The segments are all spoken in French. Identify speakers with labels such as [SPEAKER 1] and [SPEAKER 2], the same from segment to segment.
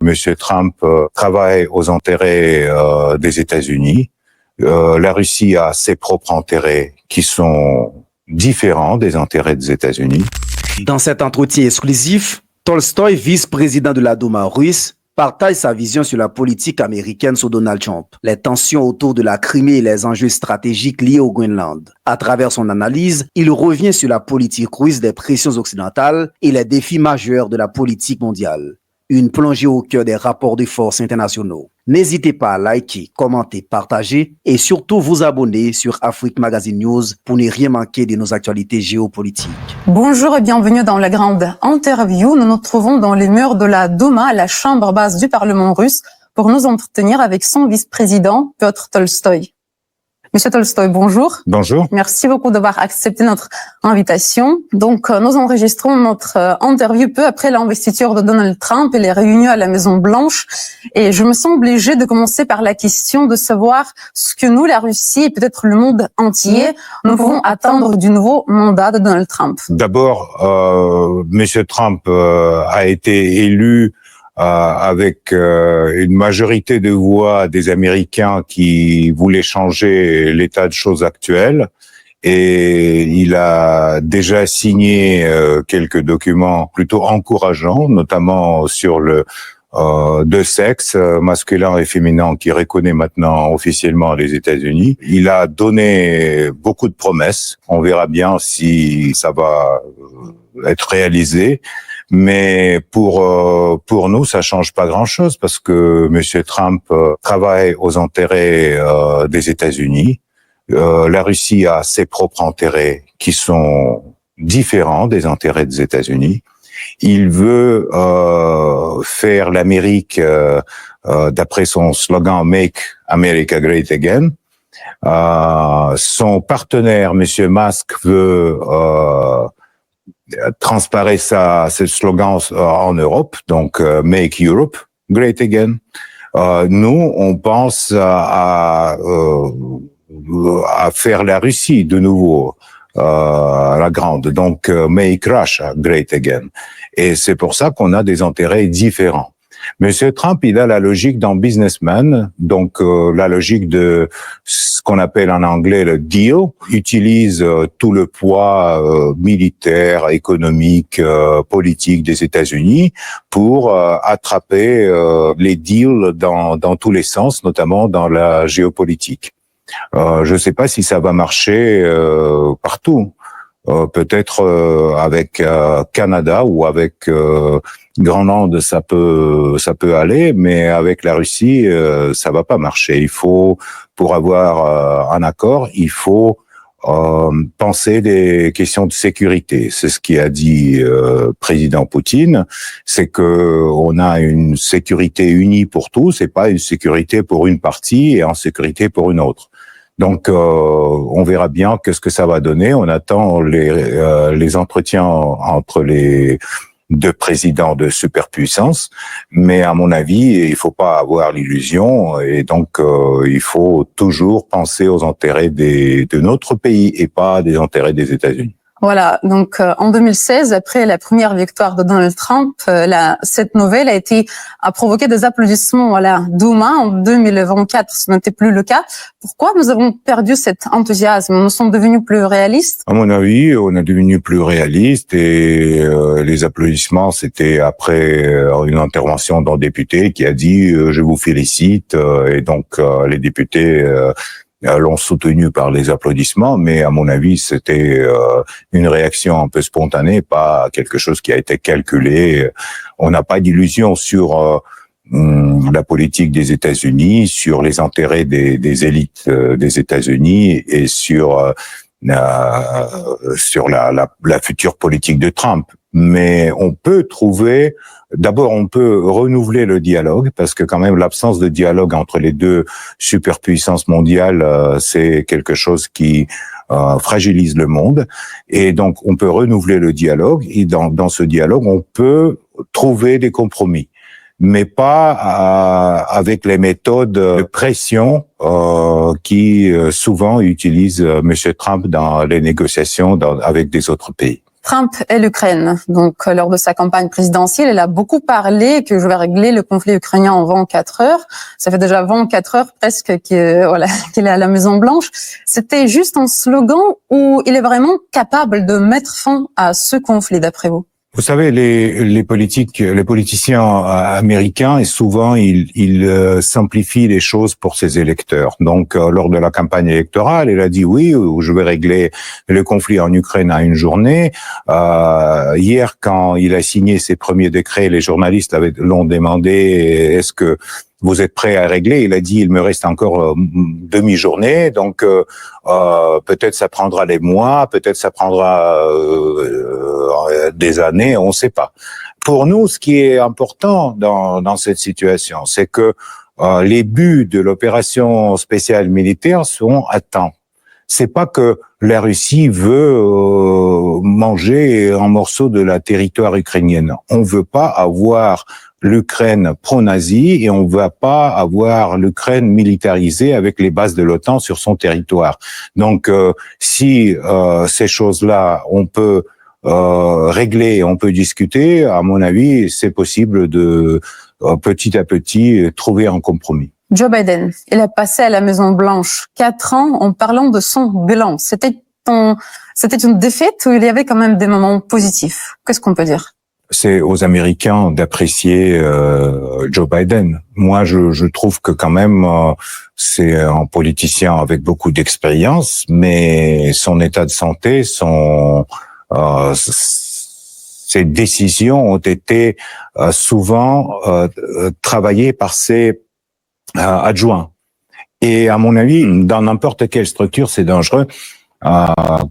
[SPEAKER 1] Monsieur Trump travaille aux intérêts des États-Unis. La Russie a ses propres intérêts qui sont différents des intérêts des États-Unis.
[SPEAKER 2] Dans cet entretien exclusif, Tolstoï, vice-président de la Douma russe, partage sa vision sur la politique américaine sous Donald Trump, les tensions autour de la Crimée et les enjeux stratégiques liés au Groenland. À travers son analyse, il revient sur la politique russe des pressions occidentales et les défis majeurs de la politique mondiale. Une plongée au cœur des rapports de force internationaux. N'hésitez pas à liker, commenter, partager et surtout vous abonner sur Afrique Magazine News pour ne rien manquer de nos actualités géopolitiques.
[SPEAKER 3] Bonjour et bienvenue dans la grande interview. Nous nous trouvons dans les murs de la Douma, la chambre basse du Parlement russe, pour nous entretenir avec son vice-président, Piotr Tolstoï. Monsieur Tolstoï, bonjour.
[SPEAKER 1] Bonjour.
[SPEAKER 3] Merci beaucoup d'avoir accepté notre invitation. Donc, nous enregistrons notre interview peu après l'investiture de Donald Trump et les réunions à la Maison-Blanche. Et je me sens obligée de commencer par la question de savoir ce que nous, la Russie et peut-être le monde entier, nous pouvons attendre du nouveau mandat de Donald Trump.
[SPEAKER 1] D'abord, Monsieur Trump a été élu avec une majorité de voix des Américains qui voulaient changer l'état de choses actuel. Et il a déjà signé quelques documents plutôt encourageants, notamment sur le deux sexes, masculin et féminin, qui reconnaît maintenant officiellement les États-Unis. Il a donné beaucoup de promesses. On verra bien si ça va être réalisé. Mais pour nous, ça change pas grand-chose parce que Monsieur Trump travaille aux intérêts des États-Unis. La Russie a ses propres intérêts qui sont différents des intérêts des États-Unis. Il veut faire l'Amérique d'après son slogan Make America Great Again. Son partenaire, Monsieur Musk, veut transparaître ce slogan en Europe, donc Make Europe Great Again. Nous, on pense à faire la Russie de nouveau la grande, donc Make Russia Great Again. Et c'est pour ça qu'on a des intérêts différents. Monsieur Trump, il a la logique d'un businessman, donc la logique de ce qu'on appelle en anglais le deal, utilise tout le poids militaire, économique, politique des États-Unis pour attraper les deals dans tous les sens, notamment dans la géopolitique. Je ne sais pas si ça va marcher partout. Peut-être avec Canada ou avec Groenland, ça peut aller, mais avec la Russie, ça va pas marcher. Il faut, pour avoir un accord, il faut penser des questions de sécurité. C'est ce qu'a dit président Poutine, c'est que on a une sécurité unie pour tous et pas une sécurité pour une partie et en sécurité pour une autre. Donc, on verra bien qu'est-ce que ça va donner. On attend les entretiens entre les deux présidents de superpuissance, mais à mon avis, il faut pas avoir l'illusion et donc il faut toujours penser aux intérêts de notre pays et pas des intérêts des États-Unis.
[SPEAKER 3] Voilà, donc en 2016, après la première victoire de Donald Trump, cette nouvelle a provoqué des applaudissements à la Douma. En 2024, ce n'était plus le cas. Pourquoi nous avons perdu cet enthousiasme? Nous sommes devenus plus réalistes?
[SPEAKER 1] À mon avis, on est devenu plus réaliste et les applaudissements, c'était après une intervention d'un député qui a dit je vous félicite et donc les députés l'ont soutenu par les applaudissements, mais à mon avis, c'était une réaction un peu spontanée, pas quelque chose qui a été calculé. On n'a pas d'illusion sur la politique des États-Unis, sur les intérêts des élites des États-Unis et sur la future politique de Trump. Mais on peut trouver, d'abord on peut renouveler le dialogue, parce que quand même l'absence de dialogue entre les deux superpuissances mondiales, c'est quelque chose qui fragilise le monde. Et donc on peut renouveler le dialogue, et dans ce dialogue on peut trouver des compromis, mais pas avec les méthodes de pression qui souvent utilisent Monsieur Trump dans les négociations avec des autres pays.
[SPEAKER 3] Trump et l'Ukraine. Donc, lors de sa campagne présidentielle, il a beaucoup parlé que je vais régler le conflit ukrainien en 24 heures. Ça fait déjà 24 heures presque qu'il est à la Maison Blanche. C'était juste un slogan ou il est vraiment capable de mettre fin à ce conflit, d'après vous?
[SPEAKER 1] Vous savez, les politiciens américains, et souvent ils simplifient les choses pour ses électeurs. Donc, lors de la campagne électorale, il a dit oui, je vais régler le conflit en Ukraine à une journée. Hier, quand il a signé ses premiers décrets, les journalistes l'ont demandé est-ce que vous êtes prêt à régler? Il a dit il me reste encore demi-journée, donc peut-être ça prendra des mois, peut-être ça prendra des années, on ne sait pas. Pour nous, ce qui est important dans cette situation, c'est que les buts de l'opération spéciale militaire seront atteints. C'est pas que la Russie veut manger un morceau de la territoire ukrainienne. On veut pas avoir l'Ukraine pro-nazie et on ne va pas avoir l'Ukraine militarisée avec les bases de l'OTAN sur son territoire. Donc, si ces choses-là, on peut régler, on peut discuter, à mon avis, c'est possible de petit à petit trouver un compromis.
[SPEAKER 3] Joe Biden, il a passé à la Maison Blanche 4 ans en parlant de son bilan. C'était une défaite ou il y avait quand même des moments positifs? Qu'est-ce qu'on peut dire?
[SPEAKER 1] C'est aux Américains d'apprécier Joe Biden. Moi, je trouve que quand même c'est un politicien avec beaucoup d'expérience, mais son état de santé, ses décisions ont été souvent travaillées par ses adjoints. Et à mon avis, dans n'importe quelle structure, c'est dangereux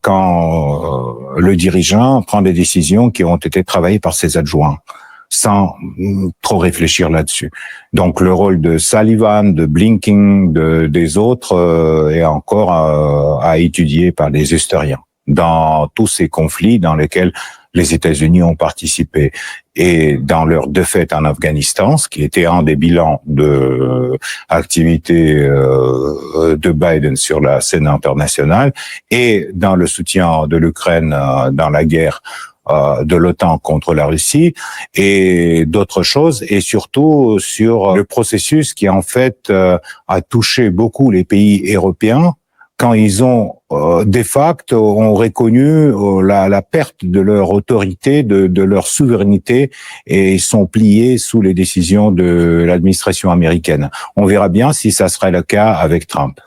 [SPEAKER 1] quand le dirigeant prend des décisions qui ont été travaillées par ses adjoints, sans trop réfléchir là-dessus. Donc le rôle de Sullivan, de Blinken, des autres est encore à étudier par les historiens dans tous ces conflits dans lesquels les États-Unis ont participé. Et dans leur défaite en Afghanistan, ce qui était un des bilans de activité de Biden sur la scène internationale, et dans le soutien de l'Ukraine dans la guerre de l'OTAN contre la Russie, et d'autres choses, et surtout sur le processus qui en fait a touché beaucoup les pays européens, quand ils ont de facto ont reconnu la perte de leur autorité, de leur souveraineté, et ils sont pliés sous les décisions de l'administration américaine. On verra bien si ça sera le cas avec Trump.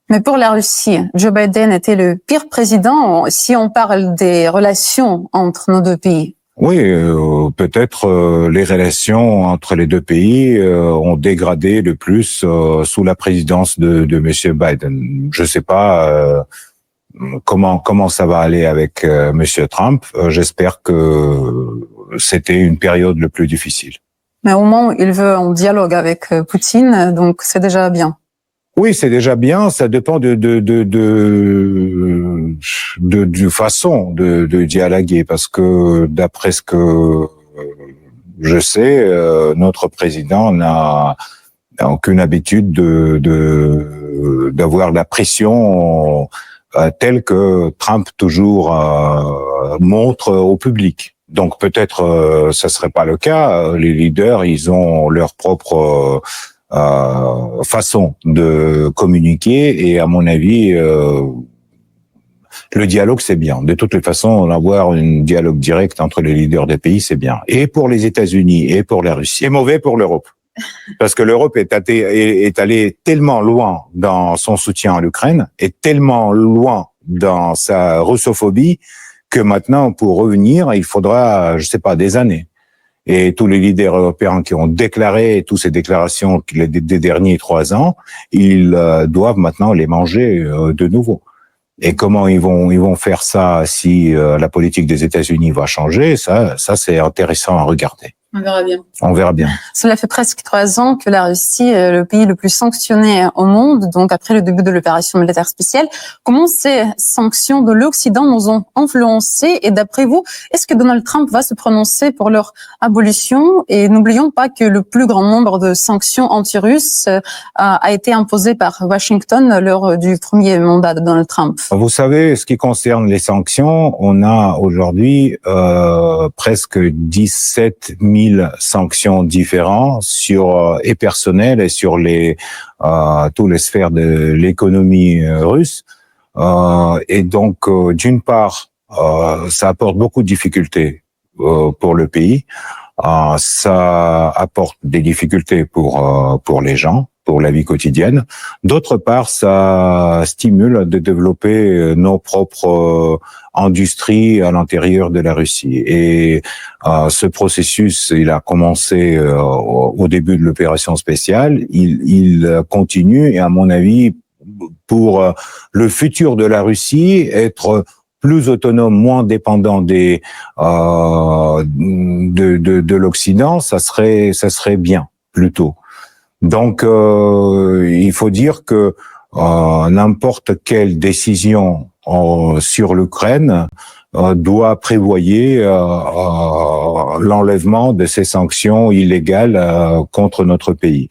[SPEAKER 3] Mais pour la Russie, Joe Biden était le pire président si on parle des relations entre nos deux pays.
[SPEAKER 1] Oui, peut-être les relations entre les deux pays ont dégradé le plus sous la présidence de Monsieur Biden. Je sais pas comment ça va aller avec Monsieur Trump. J'espère que c'était une période le plus difficile.
[SPEAKER 3] Mais au moins, il veut un dialogue avec Poutine, donc c'est déjà bien.
[SPEAKER 1] Oui, c'est déjà bien. Ça dépend de façon de dialoguer, parce que d'après ce que je sais, notre président n'a aucune habitude d'avoir la pression telle que Trump toujours montre au public. Donc peut-être ça serait pas le cas. Les leaders, ils ont leur propre façon de communiquer, et à mon avis le dialogue c'est bien. De toutes les façons, avoir un dialogue direct entre les leaders des pays c'est bien, et pour les États-Unis et pour la Russie. C'est mauvais pour l'Europe, parce que l'Europe est allée tellement loin dans son soutien à l'Ukraine, et tellement loin dans sa russophobie, que maintenant pour revenir il faudra, je sais pas, des années. Et tous les leaders européens qui ont déclaré toutes ces déclarations des derniers 3 ans, ils doivent maintenant les manger de nouveau. Et comment ils vont faire ça si la politique des États-Unis va changer, ça c'est intéressant à regarder.
[SPEAKER 3] On verra bien.
[SPEAKER 1] On verra bien.
[SPEAKER 3] Cela fait presque 3 ans que la Russie est le pays le plus sanctionné au monde, donc après le début de l'opération militaire spéciale. Comment ces sanctions de l'Occident nous ont influencés? Et d'après vous, est-ce que Donald Trump va se prononcer pour leur abolition? Et n'oublions pas que le plus grand nombre de sanctions anti-russes a été imposé par Washington lors du premier mandat de Donald Trump.
[SPEAKER 1] Vous savez, ce qui concerne les sanctions, on a aujourd'hui presque 17 000 sanctions différentes sur et personnelles et sur toutes les sphères de l'économie russe. Et donc, d'une part, ça apporte beaucoup de difficultés pour le pays. Ça apporte des difficultés pour les gens, pour la vie quotidienne. D'autre part, ça stimule de développer nos propres industries à l'intérieur de la Russie. Et ce processus, il a commencé au début de l'opération spéciale. Il continue et à mon avis, pour le futur de la Russie, être plus autonome, moins dépendant de l'Occident, ça serait bien, plutôt. Donc, il faut dire que n'importe quelle décision sur l'Ukraine doit prévoyer l'enlèvement de ces sanctions illégales contre notre pays.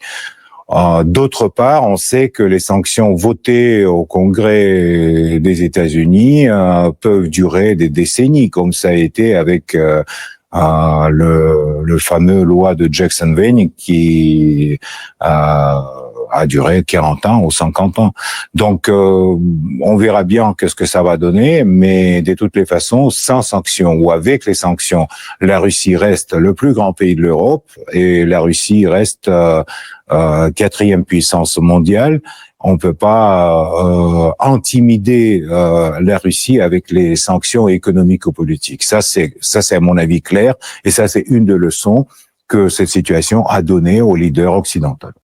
[SPEAKER 1] D'autre part, on sait que les sanctions votées au Congrès des États-Unis peuvent durer des décennies, comme ça a été avec le fameux loi de Jackson-Vane qui a duré 40 ans ou 50 ans. Donc, on verra bien qu'est-ce que ça va donner, mais de toutes les façons, sans sanctions ou avec les sanctions, la Russie reste le plus grand pays de l'Europe et la Russie reste 4e puissance mondiale. On peut pas intimider la Russie avec les sanctions économiques ou politiques. Ça c'est à mon avis clair, et ça c'est une des leçons que cette situation a donné aux leaders occidentaux.